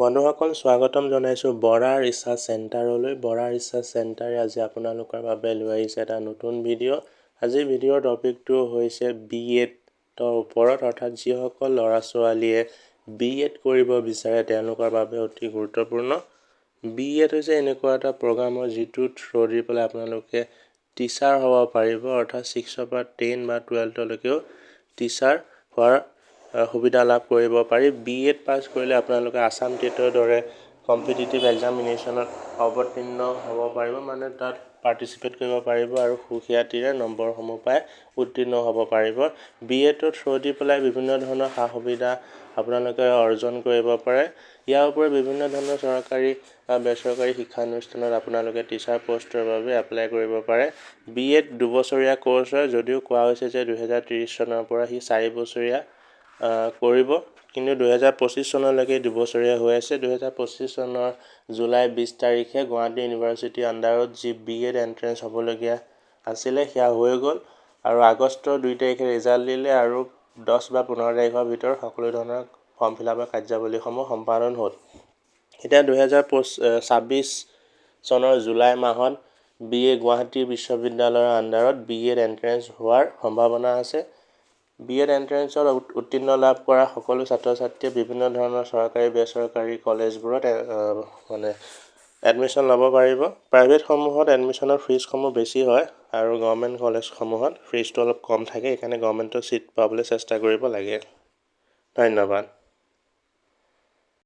বন্ধুসকল স্বাগতম জনাইছোঁ বৰা ৰিচাৰ্চ চেণ্টাৰলৈ। বৰা ৰিচাৰ্চ চেণ্টাৰে আজি আপোনালোকৰ বাবে লৈ আহিছে এটা নতুন ভিডিঅ'। আজিৰ ভিডিঅ'ৰ টপিকটো হৈছে BEdৰ ওপৰত, অৰ্থাৎ যিসকল ল'ৰা ছোৱালীয়ে BEd কৰিব বিচাৰে তেওঁলোকৰ বাবে অতি গুৰুত্বপূৰ্ণ। BEd হৈছে এনেকুৱা এটা প্ৰগ্ৰামৰ যিটো থ্ৰু দি পেলাই আপোনালোকে টিচাৰ হ'ব পাৰিব, অৰ্থাৎ 6ৰ পৰা 10 বা 12লৈকেও টিচাৰ হোৱাৰ সুবিধা লাভ কৰিব পাৰি। BEd পাছ কৰিলে আপোনালোকে আসাম টেটৰ দৰে কম্পিটিটিভ এক্সামিনেশ্যনত অৱতীৰ্ণ হ'ব পাৰিব, মানে তাত পাৰ্টিচিপেট কৰিব পাৰিব আৰু সুখ্যাতিৰে নম্বৰসমূহ পাই উত্তীৰ্ণ হ'ব পাৰিব। BEdৰ থ্ৰু দি পেলাই বিভিন্ন ধৰণৰ সা সুবিধা আপোনালোকে অৰ্জন কৰিব পাৰে। ইয়াৰ উপৰি বিভিন্ন ধৰণৰ চৰকাৰী বা বেচৰকাৰী শিক্ষানুষ্ঠানত আপোনালোকে টিচাৰ পষ্টৰ বাবে এপ্লাই কৰিব পাৰে। BEd 2 বছৰীয়া কোৰ্চ হয়, যদিও কোৱা হৈছে যে 2030 চনৰ পৰা সি 4 বছৰীয়া কৰিব, কিন্তু 2025 চনলৈকে 2 বছৰীয়া হৈ আছে। 2025 চনৰ জুলাই 20 তাৰিখে গুৱাহাটী ইউনিভাৰ্চিটিৰ আণ্ডাৰত যি BEd এণ্ট্ৰেঞ্চ হ'বলগীয়া আছিলে সেয়া হৈ গ'ল, আৰু আগষ্টৰ 2 তাৰিখে ৰিজাল্ট দিলে, আৰু 10 বা 15 তাৰিখৰ ভিতৰত সকলো ধৰণৰ ফৰ্ম ফিল আপৰ কাৰ্যাৱলীসমূহ সম্পাদন হ'ল। এতিয়া 2026 চনৰ জুলাই মাহত গুৱাহাটী বিশ্ববিদ্যালয়ৰ আণ্ডাৰত BEd এণ্ট্ৰেঞ্চ হোৱাৰ সম্ভাৱনা আছে। BEd এণ্ট্ৰেঞ্চত উত্তীৰ্ণ লাভ কৰা সকলো ছাত্ৰ ছাত্ৰীয়ে বিভিন্ন ধৰণৰ চৰকাৰী বেচৰকাৰী কলেজবোৰত এডমিশ্যন ল'ব পাৰিব। প্ৰাইভেটসমূহত এডমিশ্যনৰ ফিজসমূহ বেছি হয়, আৰু গভৰ্ণমেণ্ট কলেজসমূহত ফিজটো অলপ কম থাকে, সেইকাৰণে গভৰ্ণমেণ্টৰ ছিট পাবলৈ চেষ্টা কৰিব লাগে। ধন্যবাদ।